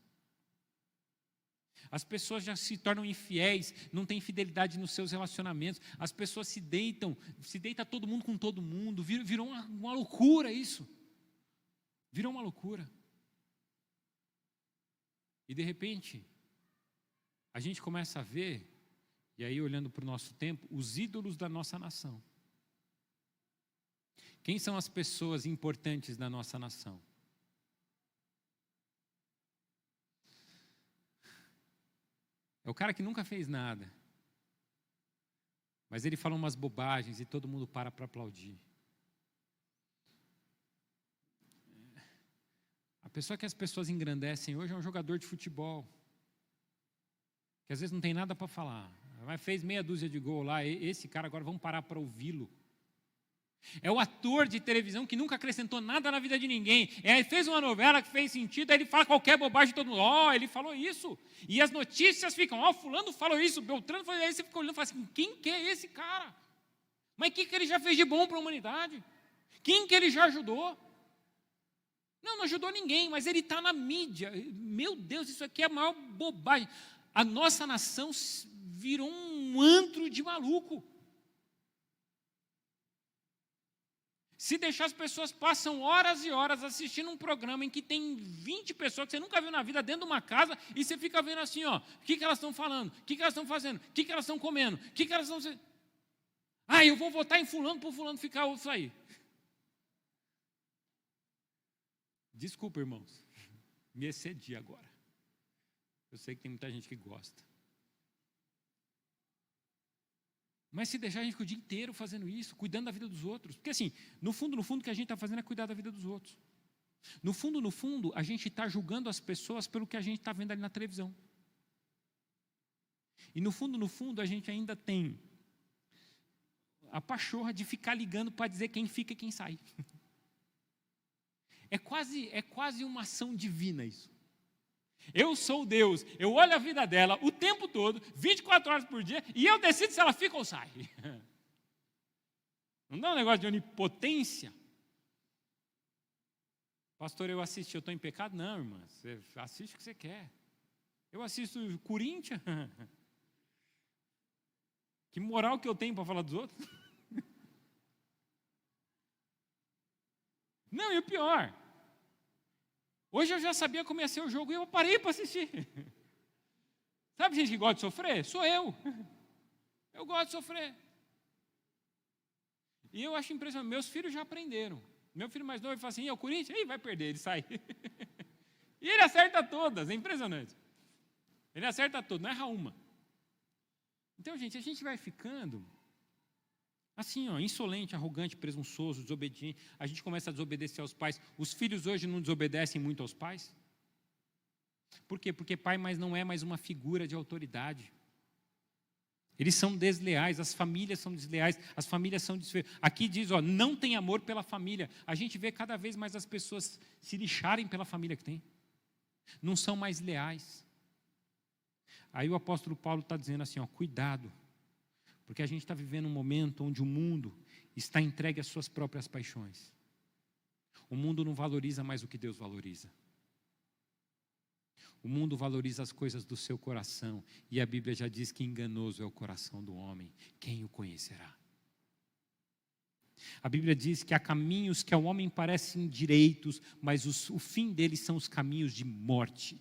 As pessoas já se tornam infiéis, não têm fidelidade nos seus relacionamentos, as pessoas se deita todo mundo com todo mundo, virou uma loucura isso. Virou uma loucura. E de repente, a gente começa a ver, e aí olhando para o nosso tempo, os ídolos da nossa nação. Quem são as pessoas importantes da nossa nação? É o cara que nunca fez nada, mas ele fala umas bobagens e todo mundo para aplaudir. A pessoa que as pessoas engrandecem hoje é um jogador de futebol, que às vezes não tem nada para falar, mas fez meia dúzia de gol lá, esse cara agora vamos parar para ouvi-lo. É o ator de televisão que nunca acrescentou nada na vida de ninguém. Ele fez uma novela que fez sentido, aí ele fala qualquer bobagem, todo mundo, ele falou isso. E as notícias ficam, fulano falou isso, Beltrano falou isso, aí você fica olhando e fala assim, quem que é esse cara? Mas o que ele já fez de bom para a humanidade? Quem que ele já ajudou? Não ajudou ninguém, mas ele está na mídia. Meu Deus, isso aqui é a maior bobagem. A nossa nação virou um antro de maluco. Se deixar, as pessoas passam horas e horas assistindo um programa em que tem 20 pessoas que você nunca viu na vida dentro de uma casa, e você fica vendo assim, o que elas estão falando, o que elas estão fazendo, o que elas estão comendo, o que elas estão... eu vou votar em fulano para o fulano ficar ou sair. Desculpa, irmãos, me excedi agora. Eu sei que tem muita gente que gosta. Mas se deixar, a gente fica o dia inteiro fazendo isso, cuidando da vida dos outros. Porque assim, no fundo, o que a gente está fazendo é cuidar da vida dos outros. No fundo, a gente está julgando as pessoas pelo que a gente está vendo ali na televisão. E no fundo, a gente ainda tem a pachorra de ficar ligando para dizer quem fica e quem sai. É quase uma ação divina isso. Eu sou Deus, eu olho a vida dela o tempo todo, 24 horas por dia, e eu decido se ela fica ou sai. Não dá um negócio de onipotência? Pastor, eu estou em pecado? Não, irmã, você assiste o que você quer. Eu assisto Corinthians. Que moral que eu tenho para falar dos outros? Não, e o pior... Hoje eu já sabia como ia ser o jogo e eu parei para assistir. Sabe gente que gosta de sofrer? Sou eu. Eu gosto de sofrer. E eu acho impressionante. Meus filhos já aprenderam. Meu filho mais novo fala assim, o Corinthians, vai perder, ele sai. E ele acerta todas, é impressionante. Ele acerta todas, não erra uma. Então, gente, a gente vai ficando Assim, ó, insolente, arrogante, presunçoso, desobediente. A gente começa a desobedecer aos pais. Os filhos hoje não desobedecem muito aos pais? Por quê? Porque pai não é mais uma figura de autoridade. Eles são desleais, as famílias são desleais, as famílias são desfeitas. Aqui diz, ó, não tem amor pela família. A gente vê cada vez mais as pessoas se lixarem pela família que tem. Não são mais leais. Aí o apóstolo Paulo está dizendo assim, ó, cuidado. Porque a gente está vivendo um momento onde o mundo está entregue às suas próprias paixões. O mundo não valoriza mais o que Deus valoriza. O mundo valoriza as coisas do seu coração. E a Bíblia já diz que enganoso é o coração do homem. Quem o conhecerá? A Bíblia diz que há caminhos que ao homem parecem direitos, mas o fim deles são os caminhos de morte.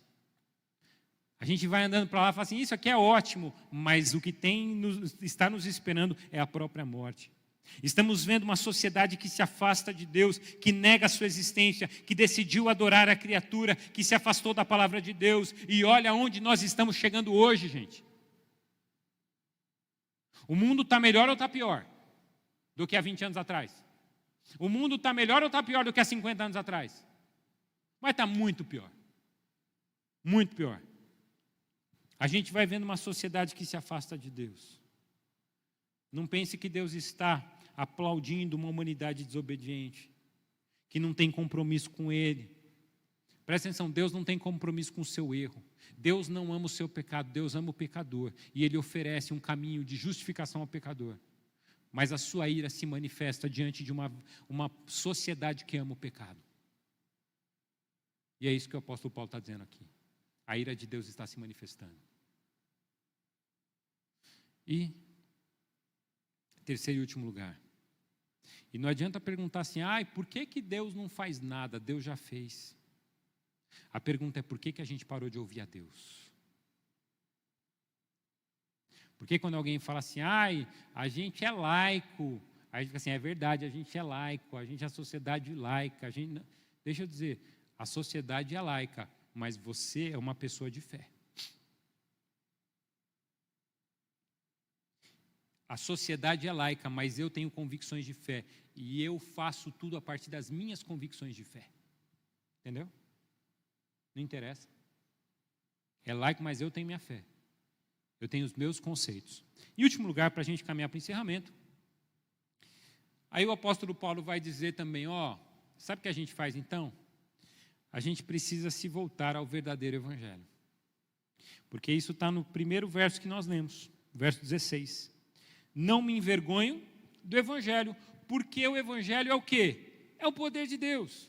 A gente vai andando para lá e fala assim, isso aqui é ótimo, mas o que está nos esperando é a própria morte. Estamos vendo uma sociedade que se afasta de Deus, que nega a sua existência, que decidiu adorar a criatura, que se afastou da palavra de Deus. E olha onde nós estamos chegando hoje, gente. O mundo está melhor ou está pior do que há 20 anos atrás? O mundo está melhor ou está pior do que há 50 anos atrás? Mas está muito pior. Muito pior. A gente vai vendo uma sociedade que se afasta de Deus. Não pense que Deus está aplaudindo uma humanidade desobediente, que não tem compromisso com Ele. Presta atenção, Deus não tem compromisso com o seu erro. Deus não ama o seu pecado, Deus ama o pecador. E Ele oferece um caminho de justificação ao pecador. Mas a sua ira se manifesta diante de uma sociedade que ama o pecado. E é isso que o apóstolo Paulo está dizendo aqui. A ira de Deus está se manifestando. E, terceiro e último lugar. E não adianta perguntar assim, por que Deus não faz nada? Deus já fez. A pergunta é, por que a gente parou de ouvir a Deus? Porque quando alguém fala assim, a gente é laico, a gente fica assim, é verdade, a gente é laico, a gente é a sociedade laica. Deixa eu dizer, a sociedade é laica, mas você é uma pessoa de fé. A sociedade é laica, mas eu tenho convicções de fé. E eu faço tudo a partir das minhas convicções de fé. Entendeu? Não interessa. É laico, mas eu tenho minha fé. Eu tenho os meus conceitos. Em último lugar, para a gente caminhar para o encerramento. Aí o apóstolo Paulo vai dizer também, sabe o que a gente faz então? A gente precisa se voltar ao verdadeiro evangelho. Porque isso está no primeiro verso que nós lemos, verso 16. Não me envergonho do evangelho, porque o evangelho é o quê? É o poder de Deus.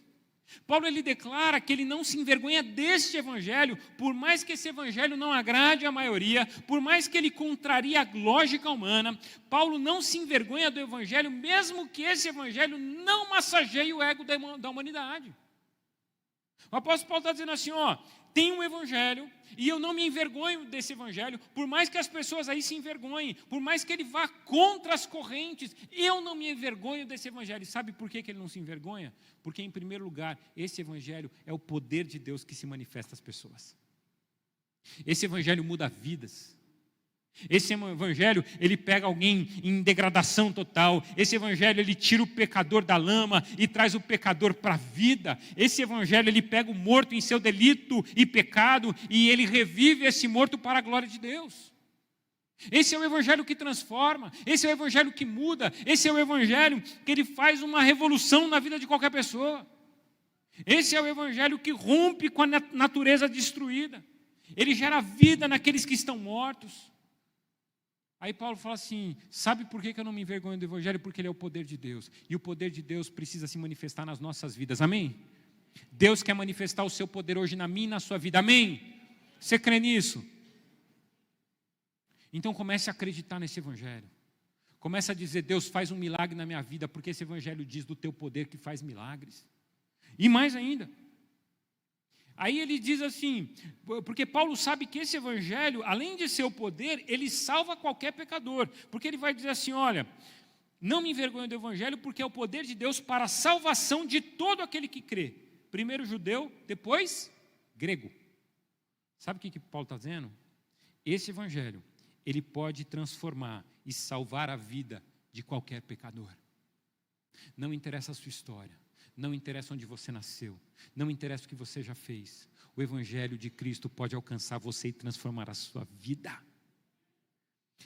Paulo ele declara que ele não se envergonha deste evangelho, por mais que esse evangelho não agrade a maioria, por mais que ele contrarie a lógica humana, Paulo não se envergonha do evangelho, mesmo que esse evangelho não massageie o ego da humanidade. O apóstolo Paulo está dizendo assim, tem um evangelho, e eu não me envergonho desse evangelho, por mais que as pessoas aí se envergonhem, por mais que ele vá contra as correntes, eu não me envergonho desse evangelho. E sabe por que ele não se envergonha? Porque, em primeiro lugar, esse evangelho é o poder de Deus que se manifesta às pessoas. Esse evangelho muda vidas. Esse evangelho, ele pega alguém em degradação total. Esse evangelho, ele tira o pecador da lama e traz o pecador para a vida. Esse evangelho, ele pega o morto em seu delito e pecado e ele revive esse morto para a glória de Deus. Esse é o evangelho que transforma, esse é o evangelho que muda, esse é o evangelho que ele faz uma revolução na vida de qualquer pessoa. Esse é o evangelho que rompe com a natureza destruída. Ele gera vida naqueles que estão mortos. Aí Paulo fala assim, sabe por que eu não me envergonho do evangelho? Porque ele é o poder de Deus. E o poder de Deus precisa se manifestar nas nossas vidas, amém? Deus quer manifestar o seu poder hoje na minha e na sua vida, amém? Você crê nisso? Então comece a acreditar nesse evangelho. Comece a dizer, Deus faz um milagre na minha vida, porque esse evangelho diz do teu poder que faz milagres. E mais ainda. Aí ele diz assim, porque Paulo sabe que esse evangelho, além de ser o poder, ele salva qualquer pecador. Porque ele vai dizer assim, olha, não me envergonho do evangelho, porque é o poder de Deus para a salvação de todo aquele que crê. Primeiro judeu, depois grego. Sabe o que Paulo está dizendo? Esse evangelho, ele pode transformar e salvar a vida de qualquer pecador. Não interessa a sua história, não interessa onde você nasceu, não interessa o que você já fez. O Evangelho de Cristo pode alcançar você e transformar a sua vida.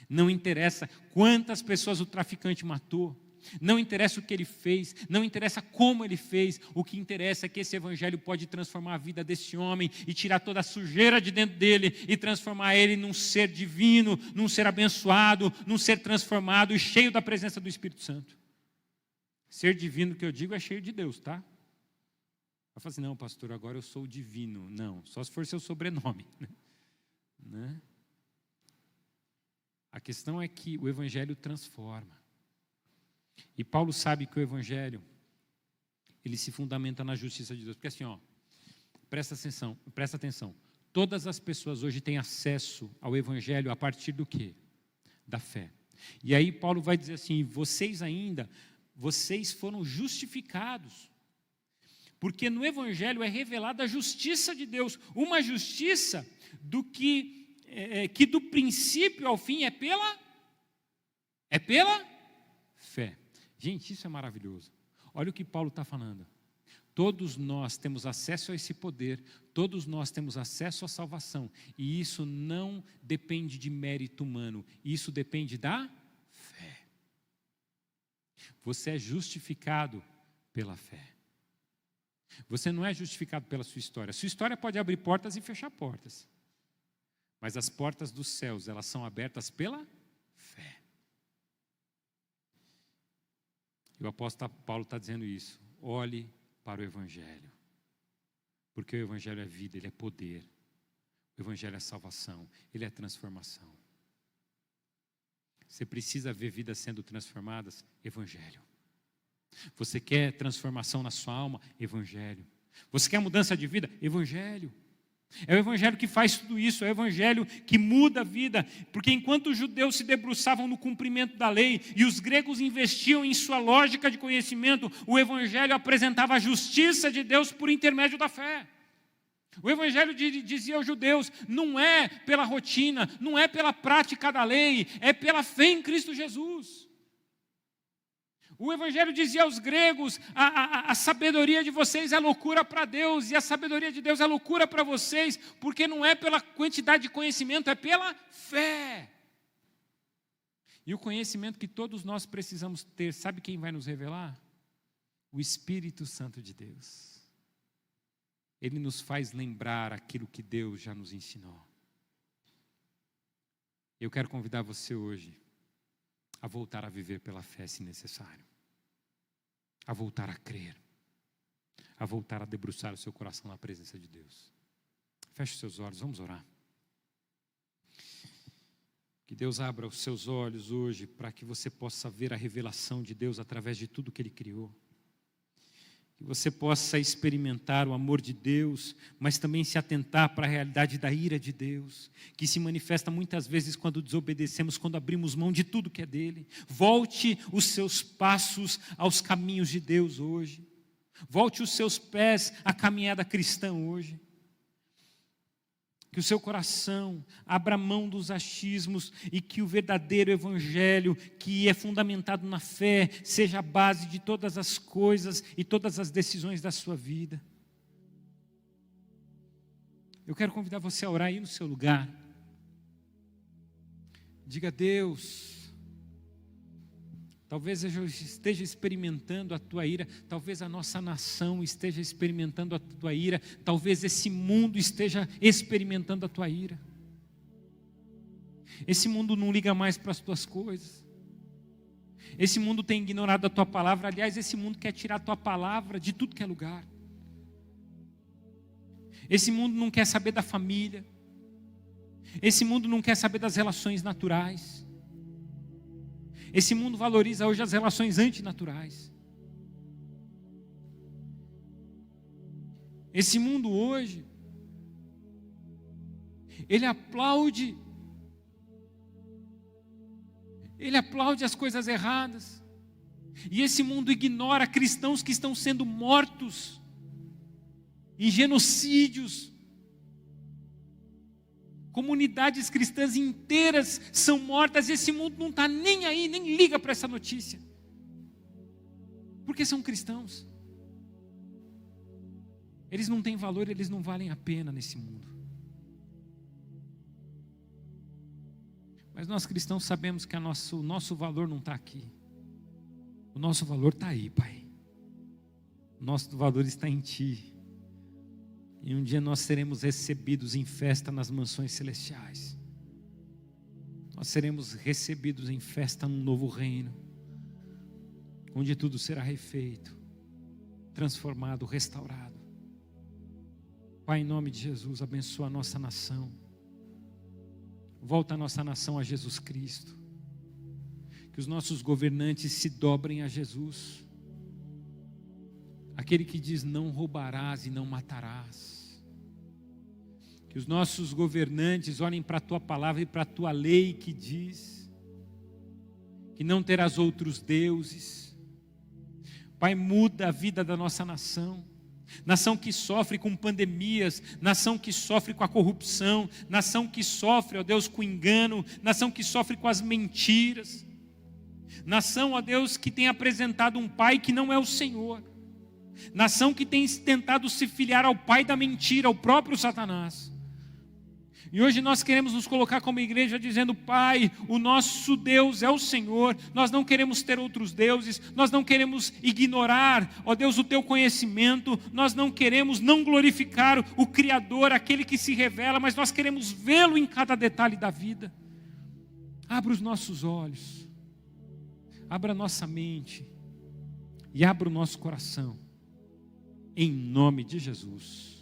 Não interessa quantas pessoas o traficante matou, não interessa o que ele fez, não interessa como ele fez, o que interessa é que esse Evangelho pode transformar a vida desse homem e tirar toda a sujeira de dentro dele e transformar ele num ser divino, num ser abençoado, num ser transformado e cheio da presença do Espírito Santo. Ser divino que eu digo é cheio de Deus, tá? Vai falar assim, não pastor, agora eu sou divino. Não, só se for seu sobrenome, né? A questão é que o Evangelho transforma. E Paulo sabe que o Evangelho, ele se fundamenta na justiça de Deus. Porque assim, presta atenção. Todas as pessoas hoje têm acesso ao Evangelho a partir do quê? Da fé. E aí Paulo vai dizer assim, vocês foram justificados. Porque no Evangelho é revelada a justiça de Deus. Uma justiça que do princípio ao fim é pela fé. Gente, isso é maravilhoso. Olha o que Paulo está falando. Todos nós temos acesso a esse poder, todos nós temos acesso à salvação. E isso não depende de mérito humano, isso depende da fé. Você é justificado pela fé. Você não é justificado pela sua história. Sua história pode abrir portas e fechar portas. Mas as portas dos céus, elas são abertas pela fé. E o apóstolo Paulo está dizendo isso. Olhe para o Evangelho. Porque o Evangelho é vida, ele é poder. O Evangelho é salvação, ele é transformação. Você precisa ver vidas sendo transformadas? Evangelho. Você quer transformação na sua alma? Evangelho. Você quer mudança de vida? Evangelho. É o Evangelho que faz tudo isso, é o Evangelho que muda a vida, porque enquanto os judeus se debruçavam no cumprimento da lei e os gregos investiam em sua lógica de conhecimento, o Evangelho apresentava a justiça de Deus por intermédio da fé. O Evangelho dizia aos judeus, não é pela rotina, não é pela prática da lei, é pela fé em Cristo Jesus. O Evangelho dizia aos gregos, a sabedoria de vocês é loucura para Deus, e a sabedoria de Deus é loucura para vocês, porque não é pela quantidade de conhecimento, é pela fé. E o conhecimento que todos nós precisamos ter, sabe quem vai nos revelar? O Espírito Santo de Deus. Ele nos faz lembrar aquilo que Deus já nos ensinou. Eu quero convidar você hoje a voltar a viver pela fé, se necessário. A voltar a crer. A voltar a debruçar o seu coração na presença de Deus. Feche os seus olhos, vamos orar. Que Deus abra os seus olhos hoje para que você possa ver a revelação de Deus através de tudo que Ele criou. Que você possa experimentar o amor de Deus, mas também se atentar para a realidade da ira de Deus, que se manifesta muitas vezes quando desobedecemos, quando abrimos mão de tudo que é dele. Volte os seus passos aos caminhos de Deus hoje. Volte os seus pés à caminhada cristã hoje. Que o seu coração abra mão dos achismos e que o verdadeiro Evangelho, que é fundamentado na fé, seja a base de todas as coisas e todas as decisões da sua vida. Eu quero convidar você a orar aí no seu lugar. Diga a Deus, talvez eu esteja experimentando a tua ira, talvez a nossa nação esteja experimentando a tua ira, talvez esse mundo esteja experimentando a tua ira. Esse mundo não liga mais para as tuas coisas. Esse mundo tem ignorado a tua palavra. Aliás, esse mundo quer tirar a tua palavra de tudo que é lugar. Esse mundo não quer saber da família. Esse mundo não quer saber das relações naturais. Esse mundo valoriza hoje as relações antinaturais. Esse mundo hoje, ele aplaude as coisas erradas. E esse mundo ignora cristãos que estão sendo mortos em genocídios, Comunidades cristãs inteiras são mortas, e esse mundo não está nem aí, nem liga para essa notícia. Porque são cristãos. Eles não têm valor, eles não valem a pena nesse mundo. Mas nós cristãos sabemos que o nosso valor não está aqui. O nosso valor está aí, Pai. O nosso valor está em Ti. E um dia nós seremos recebidos em festa nas mansões celestiais. Nós seremos recebidos em festa num novo reino, onde tudo será refeito, transformado, restaurado. Pai, em nome de Jesus, abençoa a nossa nação. Volta a nossa nação a Jesus Cristo. Que os nossos governantes se dobrem a Jesus. Aquele que diz: não roubarás e não matarás. Que os nossos governantes olhem para a Tua palavra e para a Tua lei que diz que não terás outros deuses. Pai, muda a vida da nossa nação. Nação que sofre com pandemias, nação que sofre com a corrupção, nação que sofre, ó Deus, com o engano, nação que sofre com as mentiras, nação, ó Deus, que tem apresentado um pai que não é o Senhor, nação que tem tentado se filiar ao pai da mentira, ao próprio Satanás. E hoje nós queremos nos colocar como igreja dizendo: Pai, o nosso Deus é o Senhor, nós não queremos ter outros deuses, nós não queremos ignorar, ó Deus, o Teu conhecimento, nós não queremos não glorificar o Criador, aquele que se revela, mas nós queremos vê-lo em cada detalhe da vida. Abra os nossos olhos, abra a nossa mente e abra o nosso coração, em nome de Jesus.